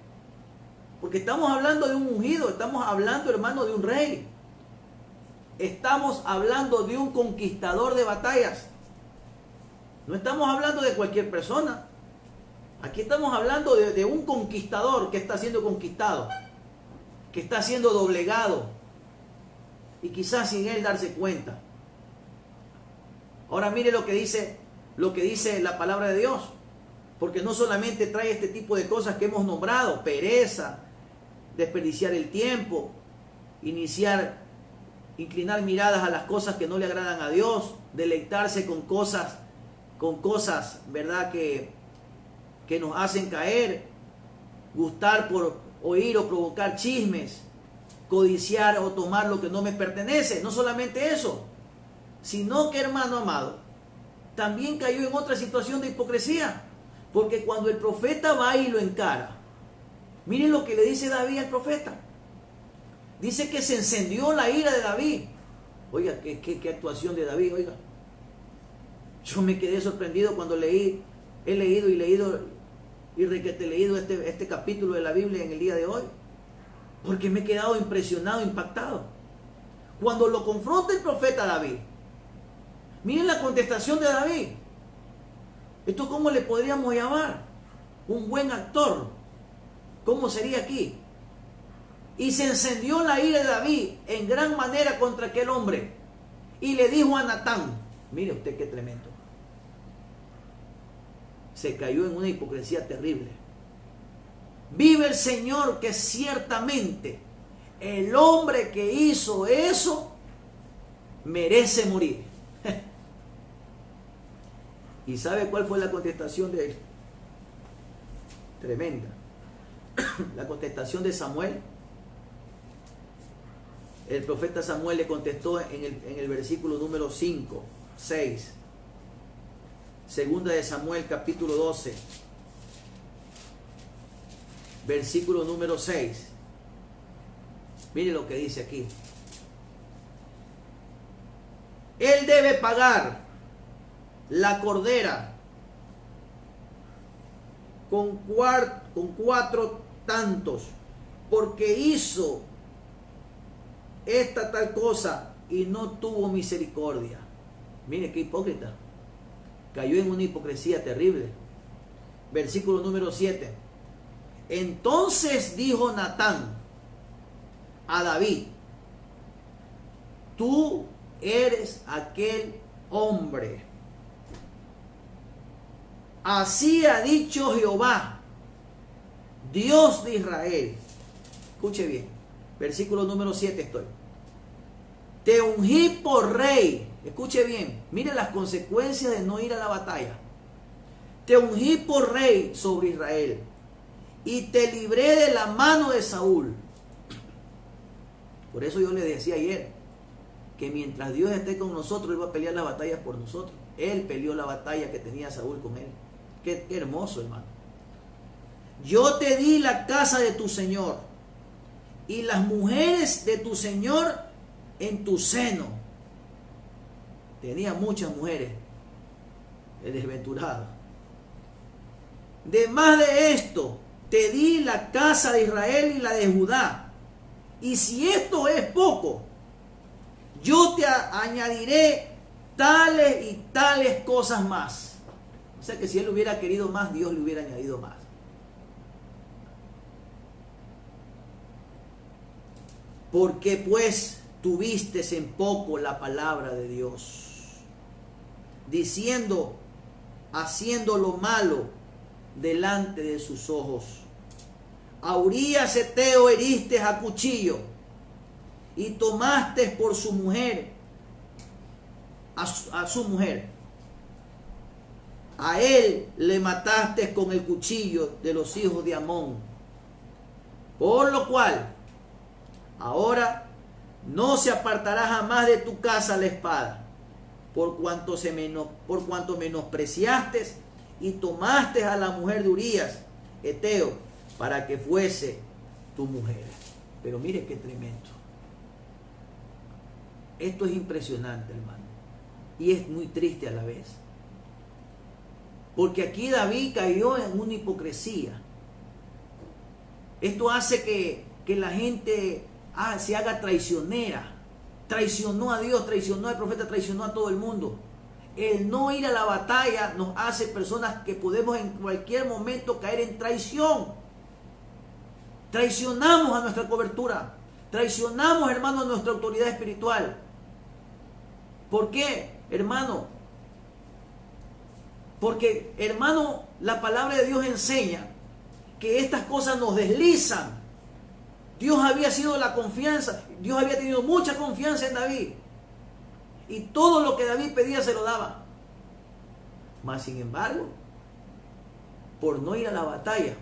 Porque estamos hablando de un ungido, estamos hablando, hermano, de un rey. Estamos hablando de un conquistador de batallas. No estamos hablando de cualquier persona. Aquí estamos hablando de un conquistador que está siendo conquistado, que está siendo doblegado, y quizás sin él darse cuenta. Ahora mire lo que dice la palabra de Dios, porque no solamente trae este tipo de cosas que hemos nombrado: pereza, desperdiciar el tiempo, inclinar miradas a las cosas que no le agradan a Dios, deleitarse con cosas, ¿verdad?, que nos hacen caer, gustar por oír o provocar chismes, codiciar o tomar lo que no me pertenece. No solamente eso, sino que, hermano amado, también cayó en otra situación de hipocresía, porque cuando el profeta va y lo encara, miren lo que le dice David al profeta. Dice que se encendió la ira de David. Oiga, qué actuación de David, oiga. Yo me quedé sorprendido cuando he leído este capítulo de la Biblia en el día de hoy, porque me he quedado impresionado, impactado. Cuando lo confronta el profeta David, miren la contestación de David. ¿Esto cómo le podríamos llamar? Un buen actor. ¿Cómo sería aquí? Y se encendió la ira de David en gran manera contra aquel hombre, y le dijo a Natán, mire usted qué tremendo. Se cayó en una hipocresía terrible. Vive el Señor que ciertamente el hombre que hizo eso merece morir. ¿Y sabe cuál fue la contestación de él? Tremenda. La contestación de Samuel. El profeta Samuel le contestó en el versículo número 5, 6. Segunda de Samuel, capítulo 12, versículo número 6. Mire lo que dice aquí. Él debe pagar la cordera con 4 tantos, porque hizo esta tal cosa y no tuvo misericordia. Mire qué hipócrita. Cayó en una hipocresía terrible. Versículo número 7. Entonces dijo Natán a David: tú eres aquel hombre. Así ha dicho Jehová, Dios de Israel. Escuche bien, versículo número 7 estoy. Te ungí por rey. Escuche bien, mire las consecuencias de no ir a la batalla. Te ungí por rey sobre Israel y te libré de la mano de Saúl. Por eso yo le decía ayer que mientras Dios esté con nosotros, Él va a pelear las batallas por nosotros. Él peleó la batalla que tenía Saúl con él. Qué hermoso, hermano. Yo te di la casa de tu Señor y las mujeres de tu Señor en tu seno. Tenía muchas mujeres, el desventurado. Además de esto, te di la casa de Israel y la de Judá. Y si esto es poco, yo te añadiré tales y tales cosas más. O sea que si él hubiera querido más, Dios le hubiera añadido más. Porque pues tuviste en poco la palabra de Dios, diciendo, haciendo lo malo delante de sus ojos. A Urías Heteo heriste a cuchillo y tomaste por su mujer, a su mujer. A él le mataste con el cuchillo de los hijos de Amón. Por lo cual, ahora no se apartará jamás de tu casa la espada, por cuanto menospreciaste y tomaste a la mujer de Urías Heteo para que fuese tu mujer. Pero mire qué tremendo. Esto es impresionante, hermano, y es muy triste a la vez. Porque aquí David cayó en una hipocresía. Esto hace que la gente se haga traicionera. Traicionó a Dios, traicionó al profeta, traicionó a todo el mundo. El no ir a la batalla nos hace personas que podemos en cualquier momento caer en traición. Traicionamos a nuestra cobertura. Traicionamos, hermano, a nuestra autoridad espiritual. ¿Por qué, hermano? Porque, hermano, la palabra de Dios enseña que estas cosas nos deslizan. Dios había sido la confianza, Dios había tenido mucha confianza en David. Y todo lo que David pedía se lo daba. Mas, sin embargo, por no ir a la batalla,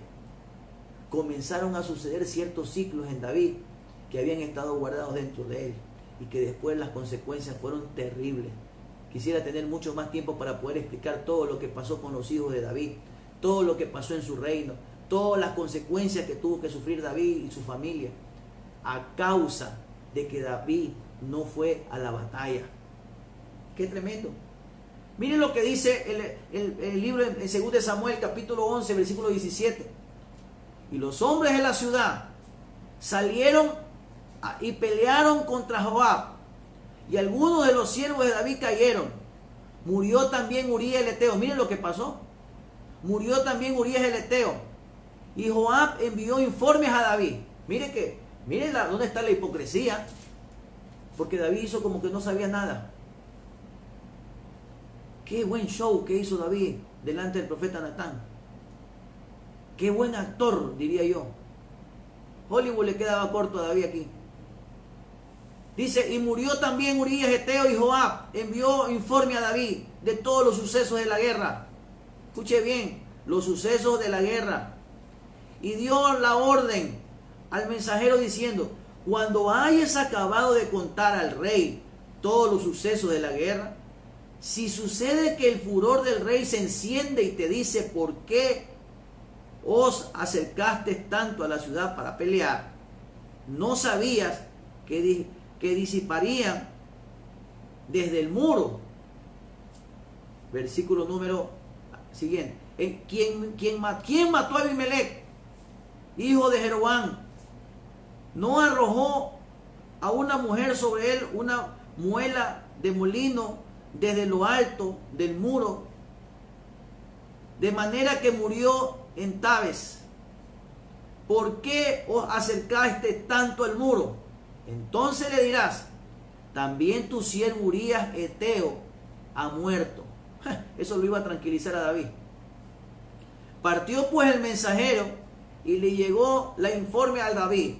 comenzaron a suceder ciertos ciclos en David que habían estado guardados dentro de él y que después las consecuencias fueron terribles. Quisiera tener mucho más tiempo para poder explicar todo lo que pasó con los hijos de David, todo lo que pasó en su reino, todas las consecuencias que tuvo que sufrir David y su familia a causa de que David no fue a la batalla. ¡Qué tremendo! Miren lo que dice el libro en 2 Samuel capítulo 11 versículo 17. Y los hombres de la ciudad salieron y pelearon contra Joab, y algunos de los siervos de David cayeron. Murió también Urías el Heteo. Miren lo que pasó. Murió también Urías el Heteo. Y Joab envió informes a David. Miren dónde está la hipocresía. Porque David hizo como que no sabía nada. Qué buen show que hizo David delante del profeta Natán. Qué buen actor, diría yo. Hollywood le quedaba corto a David aquí. Dice, y murió también Urías Heteo, y Joab envió informe a David de todos los sucesos de la guerra. Escuche bien, los sucesos de la guerra. Y dio la orden al mensajero diciendo, cuando hayas acabado de contar al rey todos los sucesos de la guerra, si sucede que el furor del rey se enciende y te dice, ¿por qué os acercaste tanto a la ciudad para pelear? ¿No sabías que disiparían desde el muro? Versículo número siguiente. ¿Quién mató a Abimelech, hijo de Jeroboam? ¿No arrojó a una mujer sobre él una muela de molino desde lo alto del muro, de manera que murió en Tabes? ¿Por qué os acercaste tanto al muro? Entonces le dirás, también tu siervo Urías Eteo ha muerto. Eso lo iba a tranquilizar a David. Partió pues el mensajero y le llegó la informe a David,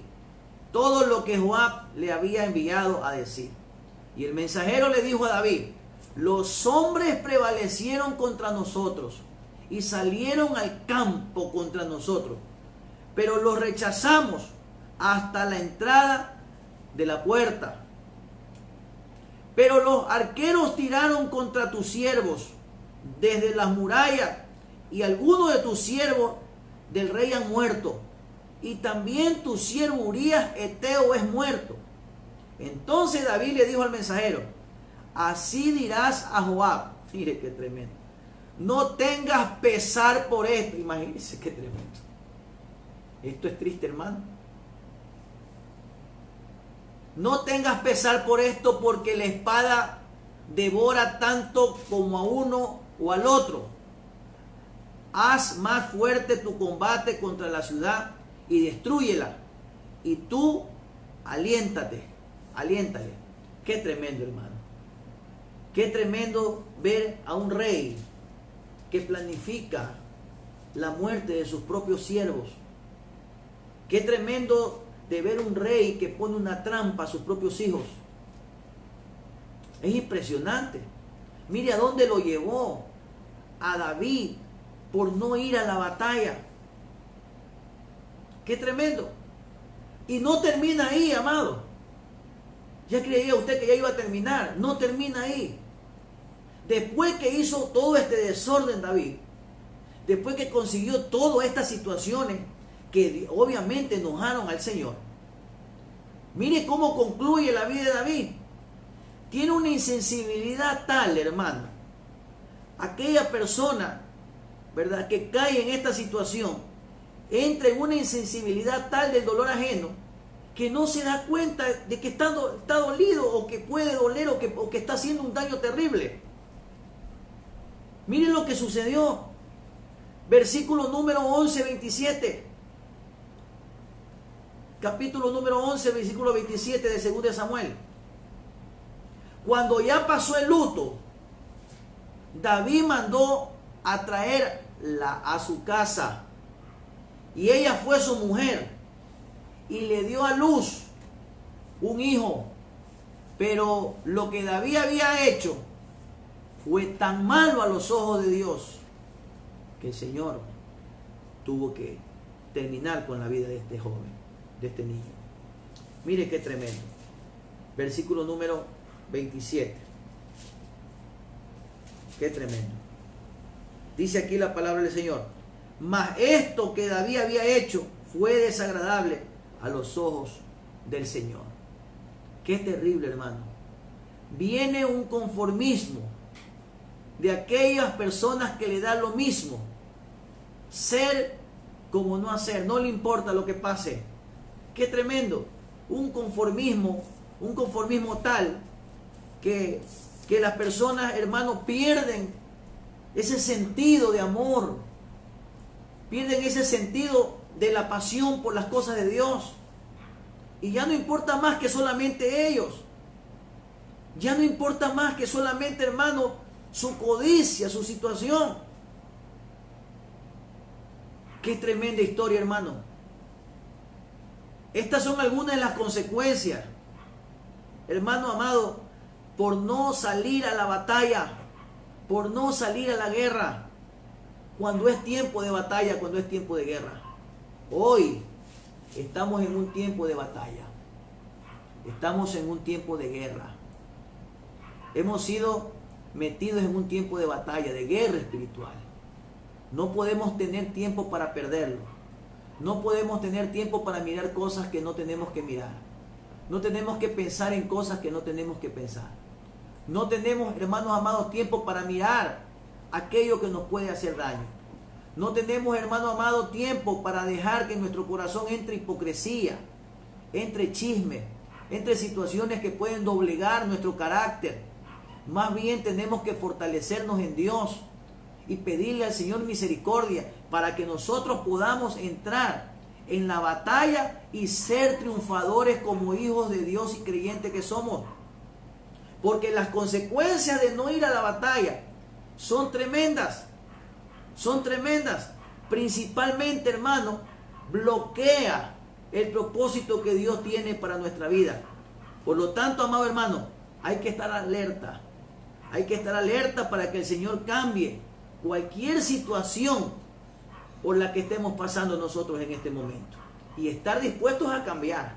todo lo que Joab le había enviado a decir. Y el mensajero le dijo a David: los hombres prevalecieron contra nosotros y salieron al campo contra nosotros, pero los rechazamos hasta la entrada de la puerta. Pero los arqueros tiraron contra tus siervos desde las murallas, y algunos de tus siervos del rey han muerto, y también tu siervo Urías Eteo es muerto. Entonces David le dijo al mensajero: así dirás a Joab. Mire qué tremendo. No tengas pesar por esto. Imagínense qué tremendo. Esto es triste, hermano. No tengas pesar por esto, porque la espada devora tanto como a uno o al otro. Haz más fuerte tu combate contra la ciudad y destrúyela. Y tú aliéntate. Aliéntale. Qué tremendo, hermano. Qué tremendo ver a un rey que planifica la muerte de sus propios siervos. Qué tremendo de ver un rey que pone una trampa a sus propios hijos. Es impresionante. Mire a dónde lo llevó a David por no ir a la batalla. Qué tremendo. Y no termina ahí, amado. Ya creía usted que ya iba a terminar. No termina ahí. Después que hizo todo este desorden David, después que consiguió todas estas situaciones que obviamente enojaron al Señor, mire cómo concluye la vida de David. Tiene una insensibilidad tal, hermano. Aquella persona, ¿verdad?, que cae en esta situación, entra en una insensibilidad tal del dolor ajeno, que no se da cuenta de que está dolido, o que puede doler, o que está haciendo un daño terrible. Miren lo que sucedió. Versículo número 11, 27. Capítulo número 11, versículo 27 de 2 de Samuel. Cuando ya pasó el luto, David mandó a traerla a su casa, y ella fue su mujer, y le dio a luz un hijo. Pero lo que David había hecho fue tan malo a los ojos de Dios, que el Señor tuvo que terminar con la vida de este joven, de este niño. Mire qué tremendo. Versículo número 27. Qué tremendo. Dice aquí la palabra del Señor: mas esto que David había hecho fue desagradable a los ojos del Señor. Qué terrible, hermano. Viene un conformismo de aquellas personas que le da lo mismo ser como no hacer, no le importa lo que pase. Qué tremendo. Un conformismo tal que las personas, hermanos, pierden ese sentido de amor, pierden ese sentido de la pasión por las cosas de Dios, y ya no importa más que solamente ellos, ya no importa más que solamente, hermano, su codicia, su situación. Qué tremenda historia, hermano. Estas son algunas de las consecuencias, hermano amado, por no salir a la batalla, por no salir a la guerra, cuando es tiempo de batalla, cuando es tiempo de guerra. Hoy estamos en un tiempo de batalla, estamos en un tiempo de guerra. Hemos sido metidos en un tiempo de batalla, de guerra espiritual. No podemos tener tiempo para perderlo. No podemos tener tiempo para mirar cosas que no tenemos que mirar. No tenemos que pensar en cosas que no tenemos que pensar. No tenemos, hermanos amados, tiempo para mirar aquello que nos puede hacer daño. No tenemos, hermano amado, tiempo para dejar que en nuestro corazón entre hipocresía, entre chisme, entre situaciones que pueden doblegar nuestro carácter. Más bien tenemos que fortalecernos en Dios y pedirle al Señor misericordia para que nosotros podamos entrar en la batalla y ser triunfadores como hijos de Dios y creyentes que somos. Porque las consecuencias de no ir a la batalla son tremendas. Son tremendas. Principalmente, hermano, bloquea el propósito que Dios tiene para nuestra vida. Por lo tanto, amado hermano, hay que estar alerta. Hay que estar alerta para que el Señor cambie cualquier situación por la que estemos pasando nosotros en este momento. Y estar dispuestos a cambiar.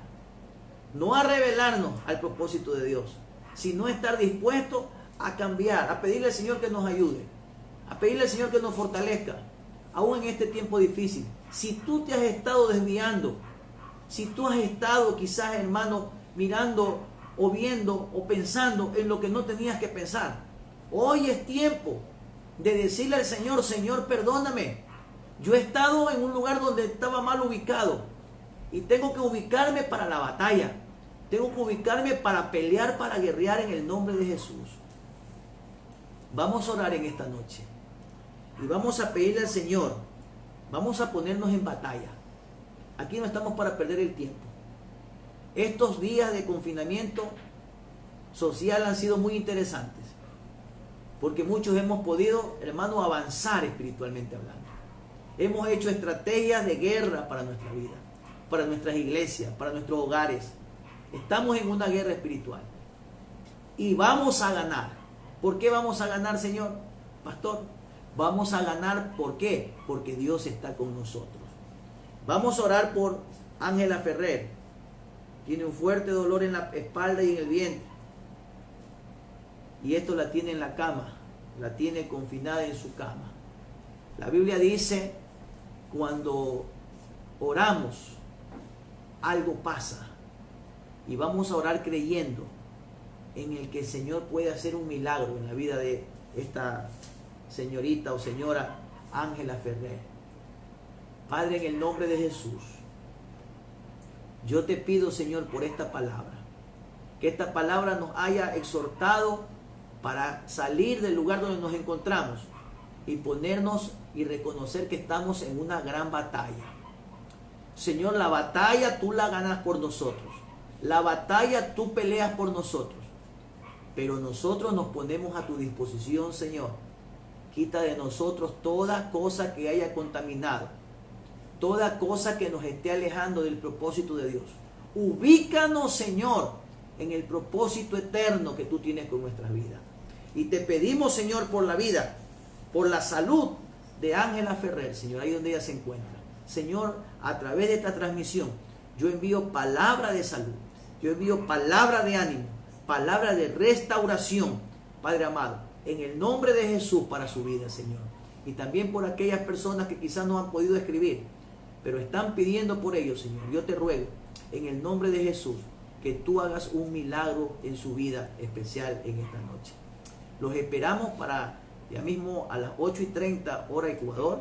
No a rebelarnos al propósito de Dios, sino estar dispuestos a cambiar, a pedirle al Señor que nos ayude, a pedirle al Señor que nos fortalezca, aún en este tiempo difícil. Si tú te has estado desviando, si tú has estado quizás, hermano, mirando o viendo o pensando en lo que no tenías que pensar, hoy es tiempo de decirle al Señor: Señor, perdóname, yo he estado en un lugar donde estaba mal ubicado y tengo que ubicarme para la batalla, tengo que ubicarme para pelear, para guerrear en el nombre de Jesús. Vamos a orar en esta noche y vamos a pedirle al Señor, vamos a ponernos en batalla. Aquí no estamos para perder el tiempo. Estos días de confinamiento social han sido muy interesantes, porque muchos hemos podido, hermano, avanzar espiritualmente hablando. Hemos hecho estrategias de guerra para nuestra vida, para nuestras iglesias, para nuestros hogares. Estamos en una guerra espiritual y vamos a ganar. ¿Por qué vamos a ganar, Señor? Pastor, vamos a ganar, ¿por qué? Porque Dios está con nosotros. Vamos a orar por Ángela Ferrer. Tiene un fuerte dolor en la espalda y en el vientre. Y esto la tiene en la cama, la tiene confinada en su cama. La Biblia dice, cuando oramos, algo pasa. Y vamos a orar creyendo en el que el Señor puede hacer un milagro en la vida de esta señorita o señora Ángela Ferrer. Padre, en el nombre de Jesús, yo te pido, Señor, por esta palabra, que esta palabra nos haya exhortado para salir del lugar donde nos encontramos y ponernos y reconocer que estamos en una gran batalla. Señor, la batalla tú la ganas por nosotros. La batalla tú peleas por nosotros. Pero nosotros nos ponemos a tu disposición, Señor. Quita de nosotros toda cosa que haya contaminado, toda cosa que nos esté alejando del propósito de Dios. Ubícanos, Señor, en el propósito eterno que tú tienes con nuestras vidas. Y te pedimos, Señor, por la vida, por la salud de Ángela Ferrer, Señor, ahí donde ella se encuentra. Señor, a través de esta transmisión, yo envío palabra de salud, yo envío palabra de ánimo, palabra de restauración, Padre amado, en el nombre de Jesús para su vida, Señor. Y también por aquellas personas que quizás no han podido escribir, pero están pidiendo por ellos, Señor. Yo te ruego, en el nombre de Jesús, que tú hagas un milagro en su vida especial en esta noche. Los esperamos para ya mismo a las 8:30 hora Ecuador,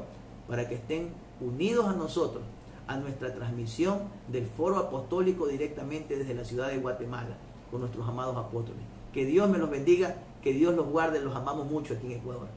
para que estén unidos a nosotros, a nuestra transmisión del Foro Apostólico directamente desde la ciudad de Guatemala, con nuestros amados apóstoles. Que Dios me los bendiga, que Dios los guarde, los amamos mucho aquí en Ecuador.